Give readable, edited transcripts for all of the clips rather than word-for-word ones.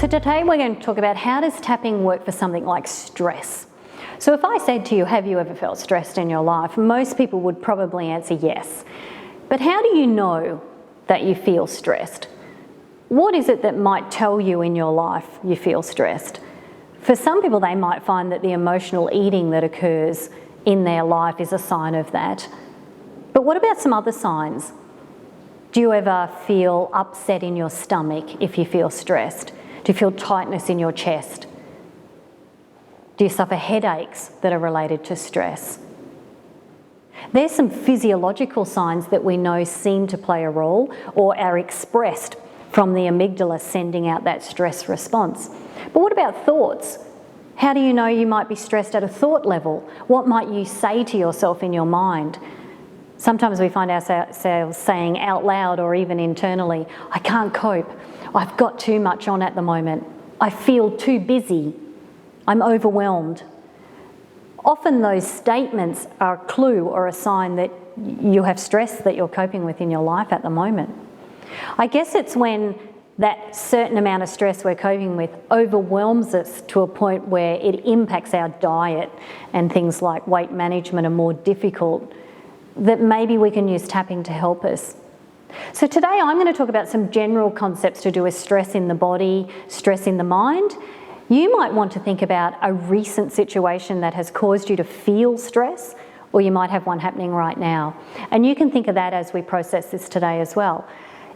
So today we're going to talk about how does tapping work for something like stress. So if I said to you, have you ever felt stressed in your life? Most people would probably answer yes. But how do you know that you feel stressed? What is it that might tell you in your life you feel stressed? For some people, they might find that the emotional eating that occurs in their life is a sign of that. But what about some other signs? Do you ever feel upset in your stomach if you feel stressed? Do you feel tightness in your chest? Do you suffer headaches that are related to stress? There's some physiological signs that we know seem to play a role or are expressed from the amygdala sending out that stress response. But what about thoughts? How do you know you might be stressed at a thought level? What might you say to yourself in your mind? Sometimes we find ourselves saying out loud or even internally, I can't cope. I've got too much on at the moment. I feel too busy. I'm overwhelmed. Often those statements are a clue or a sign that you have stress that you're coping with in your life at the moment. I guess it's when that certain amount of stress we're coping with overwhelms us to a point where it impacts our diet and things like weight management are more difficult, that maybe we can use tapping to help us. So today I'm going to talk about some general concepts to do with stress in the body, stress in the mind. You might want to think about a recent situation that has caused you to feel stress, or you might have one happening right now. And you can think of that as we process this today as well.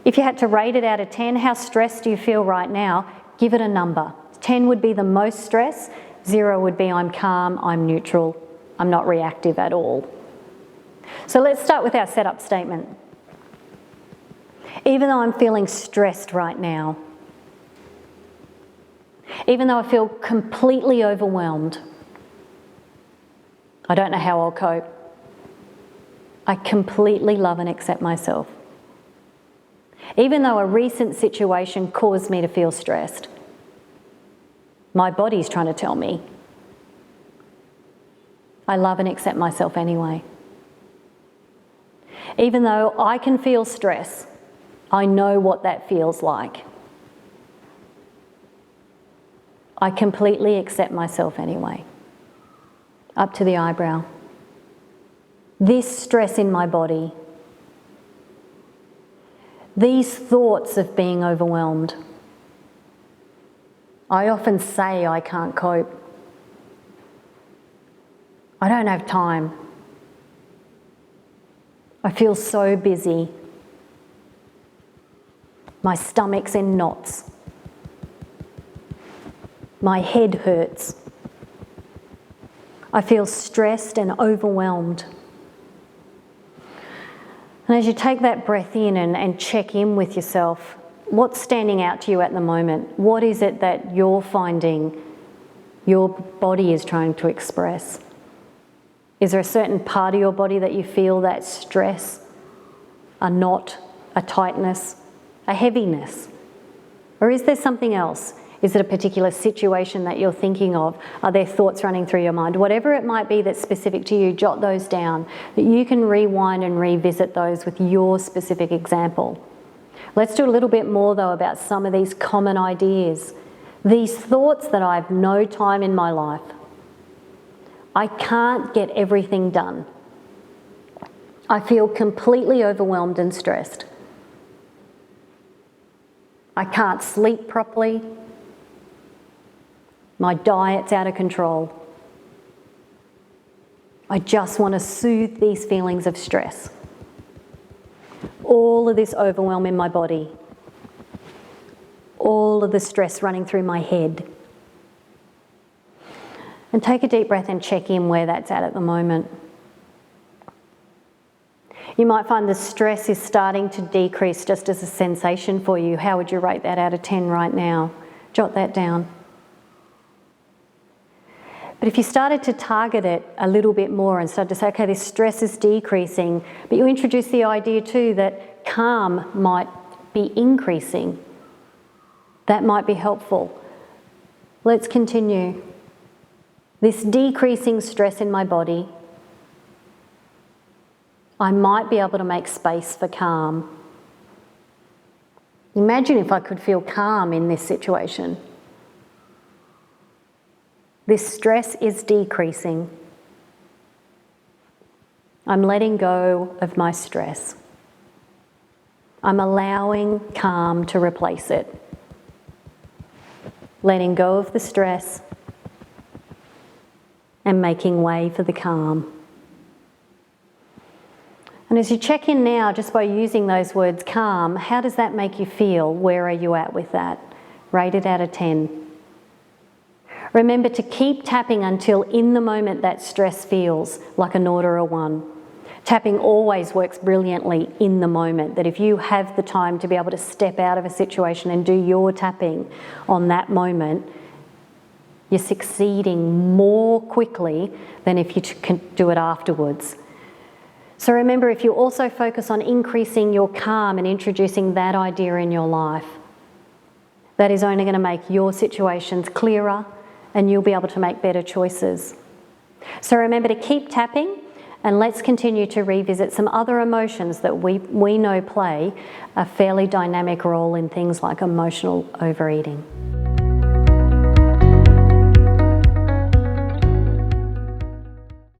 If you had to rate it out of 10, how stressed do you feel right now? Give it a number. 10 would be the most stress, 0 would be I'm calm, I'm neutral, I'm not reactive at all. So let's start with our setup statement. Even though I'm feeling stressed right now, even though I feel completely overwhelmed, I don't know how I'll cope. I completely love and accept myself. Even though a recent situation caused me to feel stressed, my body's trying to tell me, I love and accept myself anyway. Even though I can feel stress, I know what that feels like. I completely accept myself anyway. Up to the eyebrow. This stress in my body, these thoughts of being overwhelmed. I often say I can't cope. I don't have time. I feel so busy. My stomach's in knots. My head hurts. I feel stressed and overwhelmed. And as you take that breath in and check in with yourself, what's standing out to you at the moment? What is it that you're finding your body is trying to express? Is there a certain part of your body that you feel that stress, a knot, a tightness, a heaviness? Or is there something else? Is it a particular situation that you're thinking of? Are there thoughts running through your mind? Whatever it might be that's specific to you, jot those down, that you can rewind and revisit those with your specific example. Let's do a little bit more though about some of these common ideas. These thoughts that I have no time in my life. I can't get everything done. I feel completely overwhelmed and stressed. I can't sleep properly. My diet's out of control. I just want to soothe these feelings of stress. All of this overwhelm in my body. All of the stress running through my head. And take a deep breath and check in where that's at the moment. You might find the stress is starting to decrease just as a sensation for you. How would you rate that out of 10 right now? Jot that down. But if you started to target it a little bit more and started to say, okay, this stress is decreasing, but you introduce the idea too that calm might be increasing, that might be helpful. Let's continue. This decreasing stress in my body, I might be able to make space for calm. Imagine if I could feel calm in this situation. This stress is decreasing. I'm letting go of my stress. I'm allowing calm to replace it. Letting go of the stress and making way for the calm. And as you check in now, just by using those words calm, how does that make you feel? Where are you at with that? Rate it out of 10. Remember to keep tapping until in the moment that stress feels like a 0 or a 1. Tapping always works brilliantly in the moment, that if you have the time to be able to step out of a situation and do your tapping on that moment, you're succeeding more quickly than if you can do it afterwards. So remember, if you also focus on increasing your calm and introducing that idea in your life, that is only going to make your situations clearer and you'll be able to make better choices. So remember to keep tapping, and let's continue to revisit some other emotions that we know play a fairly dynamic role in things like emotional overeating.